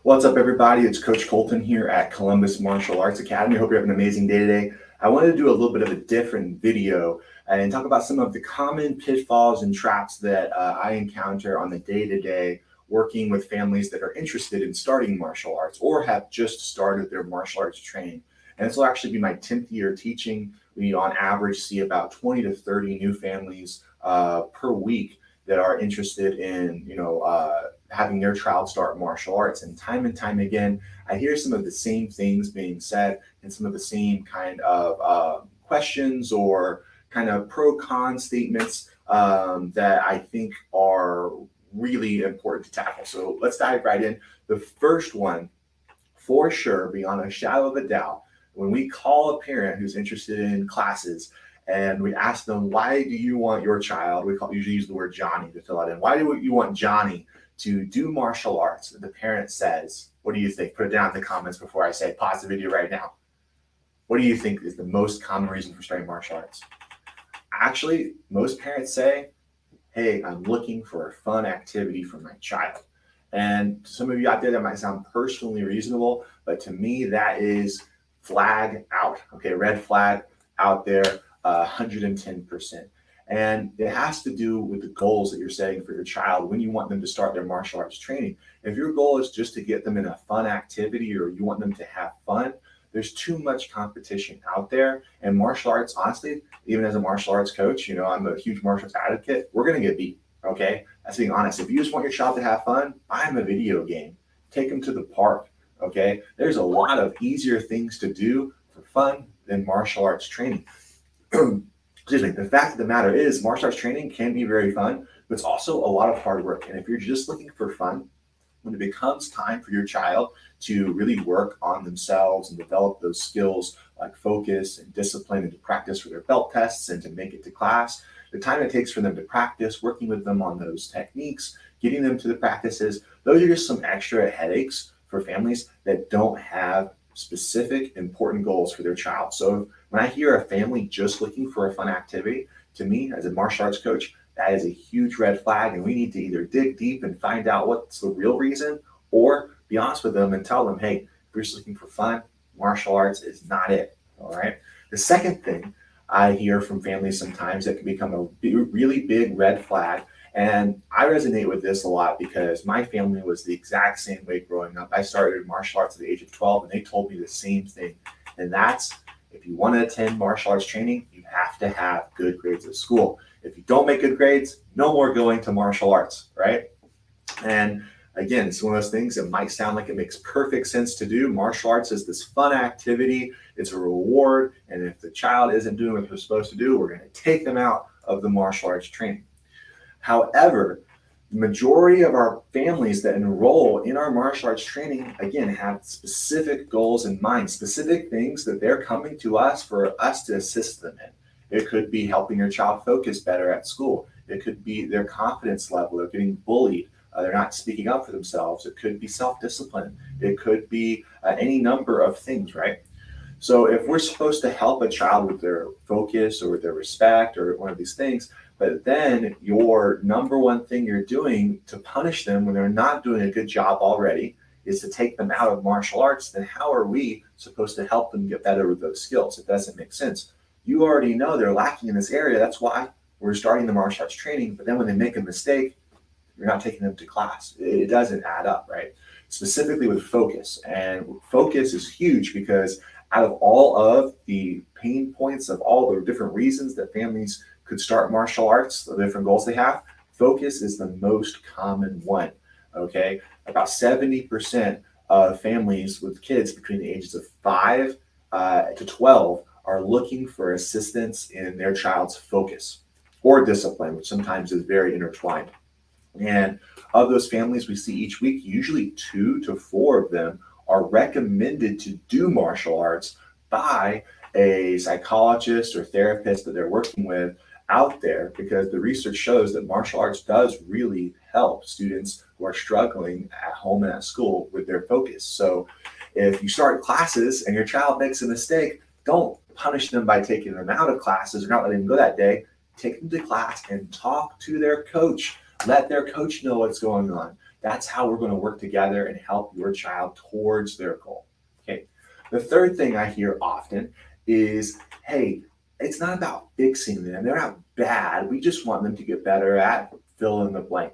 What's up, everybody? It's Coach Colton here at Columbus Martial Arts Academy. Hope you're having an amazing day today. I wanted to do a little bit of a different video and talk about some of the common pitfalls and traps that I encounter on the day-to-day working with families that are interested in starting martial arts or have just started their martial arts training. And this will actually be my 10th year teaching. We, on average, see about 20 to 30 new families per week that are interested in, having their child start martial arts. And time again, I hear some of the same things being said and some of the same kind of questions or kind of pro-con statements that I think are really important to tackle. So let's dive right in. The first one, for sure, beyond a shadow of a doubt, when we call a parent who's interested in classes and we ask them, why do you want your child, usually use the word Johnny to fill out in, why do you want Johnny to do martial arts? The parent says, what do you think? Put it down in the comments before I say pause the video right now. What do you think is the most common reason for starting martial arts? Actually, most parents say, hey, I'm looking for a fun activity for my child. And to some of you out there, that might sound personally reasonable, but to me, that is flag out. Okay, red flag out there, 110%. And it has to do with the goals that you're setting for your child when you want them to start their martial arts training. If your goal is just to get them in a fun activity or you want them to have fun, there's too much competition out there. And martial arts, honestly, even as a martial arts coach, I'm a huge martial arts advocate, we're going to get beat. Okay, that's being honest. If you just want your child to have fun, buy them a video game, take them to the park. Okay, there's a lot of easier things to do for fun than martial arts training. Excuse me. The fact of the matter is, martial arts training can be very fun, but it's also a lot of hard work. And if you're just looking for fun, when it becomes time for your child to really work on themselves and develop those skills like focus and discipline and to practice for their belt tests and to make it to class, the time it takes for them to practice, working with them on those techniques, getting them to the practices, those are just some extra headaches for families that don't have specific important goals for their child. So when I hear a family just looking for a fun activity, to me as a martial arts coach, that is a huge red flag, and we need to either dig deep and find out what's the real reason or be honest with them and tell them, hey, if you're just looking for fun, martial arts is not it. All right. The second thing I hear from families sometimes that can become a really big red flag, and I resonate with this a lot because my family was the exact same way growing up. I started martial arts at the age of 12, and they told me the same thing. And that's, if you want to attend martial arts training, you have to have good grades at school. If you don't make good grades, no more going to martial arts, right? And again, it's one of those things that might sound like it makes perfect sense to do. Martial arts is this fun activity. It's a reward. And if the child isn't doing what they're supposed to do, we're going to take them out of the martial arts training. However, the majority of our families that enroll in our martial arts training, again, have specific goals in mind, specific things that they're coming to us for us to assist them in. It could be helping your child focus better at school. It could be their confidence level. They're getting bullied. They're not speaking up for themselves. It could be self-discipline. It could be any number of things, right? So if we're supposed to help a child with their focus or with their respect or one of these things, but then your number one thing you're doing to punish them when they're not doing a good job already is to take them out of martial arts, then how are we supposed to help them get better with those skills? It doesn't make sense. You already know they're lacking in this area. That's why we're starting the martial arts training. But then when they make a mistake, you're not taking them to class. It doesn't add up, right? Specifically with focus. And focus is huge because out of all of the pain points of all the different reasons that families could start martial arts, the different goals they have, focus is the most common one, okay? About 70% of families with kids between the ages of 5 to 12 are looking for assistance in their child's focus or discipline, which sometimes is very intertwined. And of those families we see each week, usually 2 to 4 of them are recommended to do martial arts by a psychologist or therapist that they're working with out there, because the research shows that martial arts does really help students who are struggling at home and at school with their focus. So if you start classes and your child makes a mistake, don't punish them by taking them out of classes or not letting them go that day. Take them to class and talk to their coach. Let their coach know what's going on. That's how we're going to work together and help your child towards their goal. Okay. The third thing I hear often is, hey, it's not about fixing them. They're not bad. We just want them to get better at fill in the blank.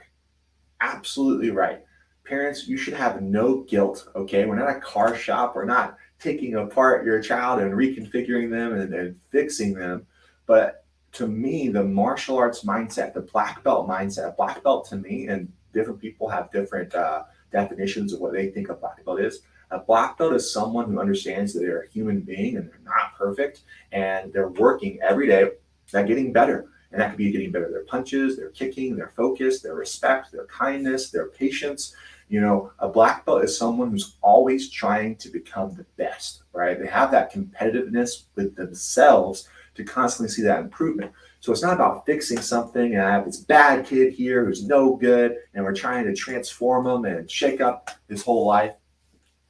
Absolutely right. Parents, you should have no guilt, okay? We're not a car shop. We're not taking apart your child and reconfiguring them and fixing them. But to me, the martial arts mindset, the black belt mindset, black belt to me, and different people have different definitions of what they think a black belt is. A black belt is someone who understands that they're a human being and they're not perfect, and they're working every day at getting better. And that could be getting better at their punches, their kicking, their focus, their respect, their kindness, their patience. A black belt is someone who's always trying to become the best, right? They have that competitiveness with themselves to constantly see that improvement. So it's not about fixing something and I have this bad kid here who's no good and we're trying to transform him and shake up his whole life.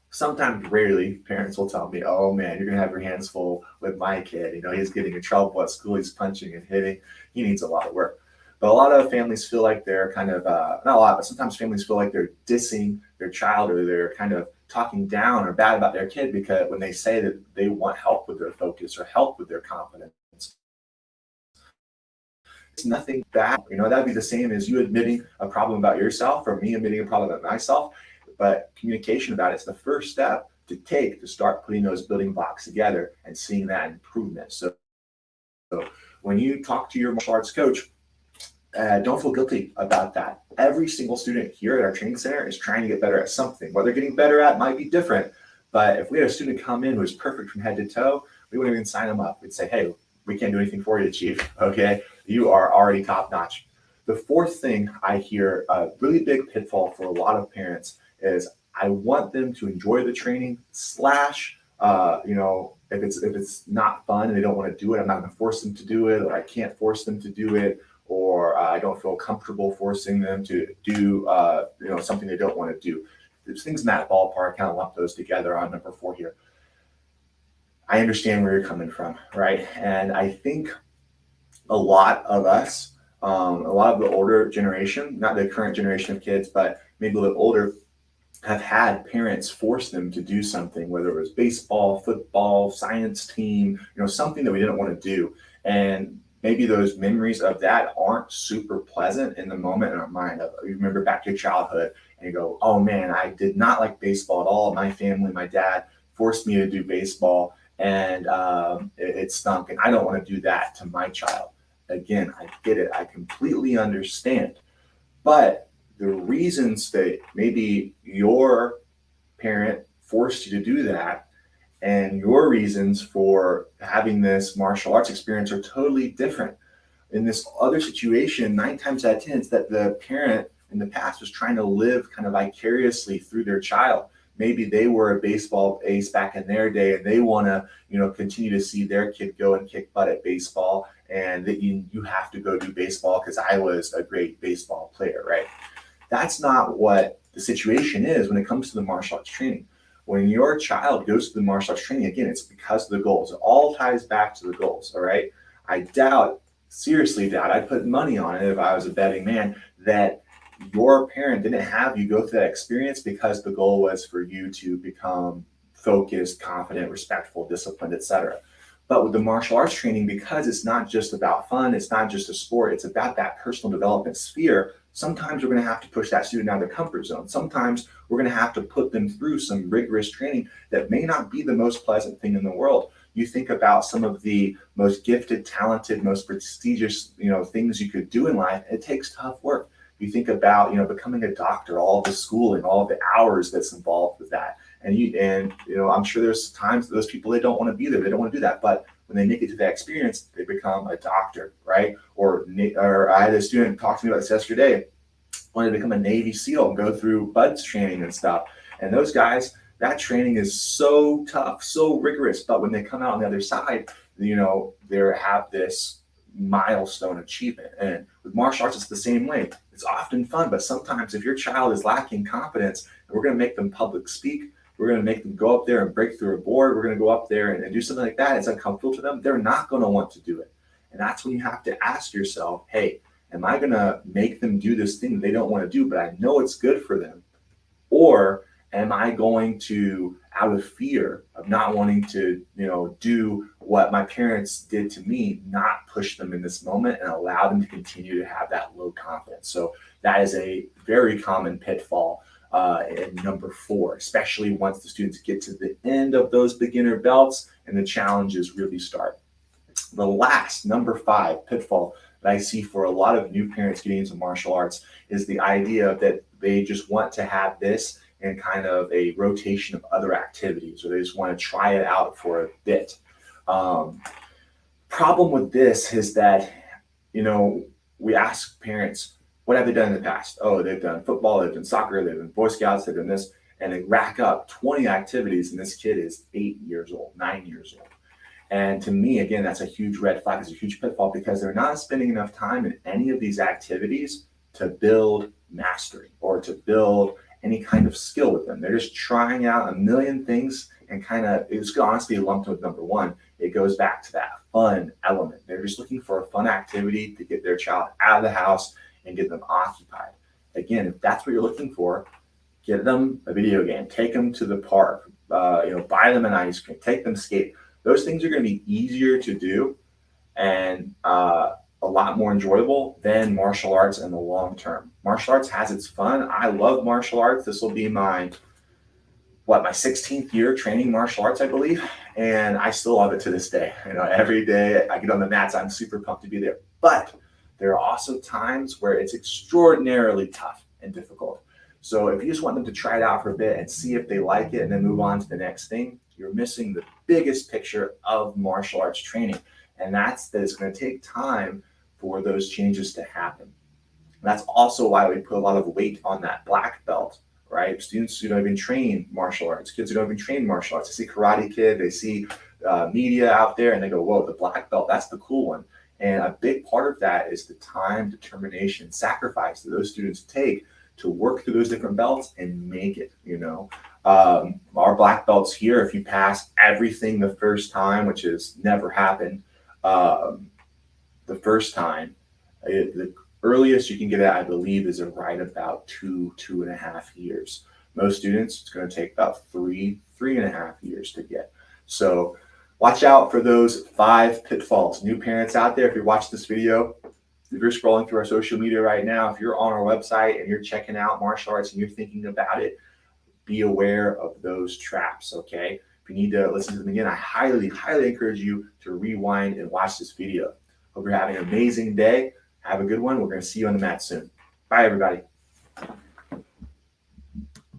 Sometimes, rarely, parents will tell me, oh man, you're going to have your hands full with my kid. He's getting in trouble at school. He's punching and hitting. He needs a lot of work. But a lot of families feel like they're kind of, not a lot, but sometimes families feel like they're dissing their child or they're kind of talking down or bad about their kid because when they say that they want help with their focus or help with their confidence. It's nothing bad. That'd be the same as you admitting a problem about yourself or me admitting a problem about myself. But communication about it is the first step to take to start putting those building blocks together and seeing that improvement. So when you talk to your martial arts coach, don't feel guilty about that. Every single student here at our training center is trying to get better at something. What they're getting better at might be different. But if we had a student come in who is perfect from head to toe, we wouldn't even sign them up. We'd say, hey, we can't do anything for you, Chief. Okay, you are already top notch. The fourth thing I hear, a really big pitfall for a lot of parents, is I want them to enjoy the training slash, if it's not fun and they don't want to do it, I'm not going to force them to do it, or I can't force them to do it, or I don't feel comfortable forcing them to do, something they don't want to do. There's things in that ballpark, kind of lump those together on number 4 here. I understand where you're coming from, right? And I think a lot of us, a lot of the older generation, not the current generation of kids, but maybe a little older, have had parents force them to do something, whether it was baseball, football, science team, something that we didn't want to do. And maybe those memories of that aren't super pleasant in the moment in our mind. You remember back to your childhood and you go, oh man, I did not like baseball at all. My family, my dad forced me to do baseball and it stunk. And I don't want to do that to my child. Again, I get it. I completely understand. But the reasons that maybe your parent forced you to do that and your reasons for having this martial arts experience are totally different. In this other situation, 9 times out of 10, it's that the parent in the past was trying to live kind of vicariously through their child. Maybe they were a baseball ace back in their day and they want to, continue to see their kid go and kick butt at baseball, and that you have to go do baseball because I was a great baseball player, right? That's not what the situation is when it comes to the martial arts training. When your child goes to the martial arts training, again, it's because of the goals. It all ties back to the goals, all right? I seriously doubt, I'd put money on it if I was a betting man, that your parent didn't have you go through that experience because the goal was for you to become focused, confident, respectful, disciplined, etc. But with the martial arts training, because it's not just about fun, it's not just a sport, it's about that personal development sphere. Sometimes we're going to have to push that student out of their comfort zone. Sometimes we're going to have to put them through some rigorous training that may not be the most pleasant thing in the world. You think about some of the most gifted, talented, most prestigious, things you could do in life. It takes tough work. You think about, becoming a doctor, all the schooling, all the hours that's involved with that. And I'm sure there's times that those people, they don't want to be there. They don't want to do that. But when they make it to that experience, they become a doctor, right? Or I had a student talk to me about this yesterday, wanted to become a Navy SEAL and go through BUDS training and stuff. And those guys, that training is so tough, so rigorous. But when they come out on the other side, they have this milestone achievement. And with martial arts, it's the same way. It's often fun, but sometimes if your child is lacking confidence, we're going to make them public speak. We're going to make them go up there and break through a board. We're going to go up there and do something like that. It's uncomfortable to them. They're not going to want to do it. And that's when you have to ask yourself, hey, Am I going to make them do this thing they don't want to do, but I know it's good for them? Or am I going to, out of fear of not wanting to, do what my parents did to me, not push them in this moment and allow them to continue to have that low confidence? So that is a very common pitfall in number 4, especially once the students get to the end of those beginner belts and the challenges really start. The last, number 5 pitfall that I see for a lot of new parents getting into martial arts is the idea that they just want to have this and kind of a rotation of other activities, or they just want to try it out for a bit. Problem with this is that, we ask parents, what have they done in the past? Oh, they've done football, they've done soccer, they've done Boy Scouts, they've done this, and they rack up 20 activities, and this kid is 8 years old, 9 years old. And to me, again, that's a huge red flag, it's a huge pitfall, because they're not spending enough time in any of these activities to build mastery or to build any kind of skill with them. They're just trying out a million things, and it's honestly lumped with number 1. It goes back to that fun element. They're just looking for a fun activity to get their child out of the house and get them occupied. Again, if that's what you're looking for, get them a video game, take them to the park, buy them an ice cream, take them skate. Those things are going to be easier to do and a lot more enjoyable than martial arts in the long term. Martial arts has its fun. I love martial arts. This will be my 16th year training martial arts, I believe, and I still love it to this day. Every day I get on the mats, I'm super pumped to be there. But there are also times where it's extraordinarily tough and difficult. So if you just want them to try it out for a bit and see if they like it and then move on to the next thing, you're missing the biggest picture of martial arts training. And that's that it's going to take time for those changes to happen. That's also why we put a lot of weight on that black belt, right? Students who don't even train martial arts, kids who don't even train martial arts, they see Karate Kid, they see media out there, and they go, whoa, the black belt, that's the cool one. And a big part of that is the time, determination, sacrifice that those students take to work through those different belts and make it, Our black belts here, if you pass everything the first time, which has never happened, the first time, the earliest you can get it, I believe, is right about 2.5 years. Most students, it's going to take about 3.5 years to get. So watch out for those 5 pitfalls. New parents out there, if you're watching this video, if you're scrolling through our social media right now, if you're on our website and you're checking out martial arts and you're thinking about it, be aware of those traps, okay? If you need to listen to them again, I highly, highly encourage you to rewind and watch this video. Hope you're having an amazing day. Have a good one. We're going to see you on the mat soon. Bye, everybody.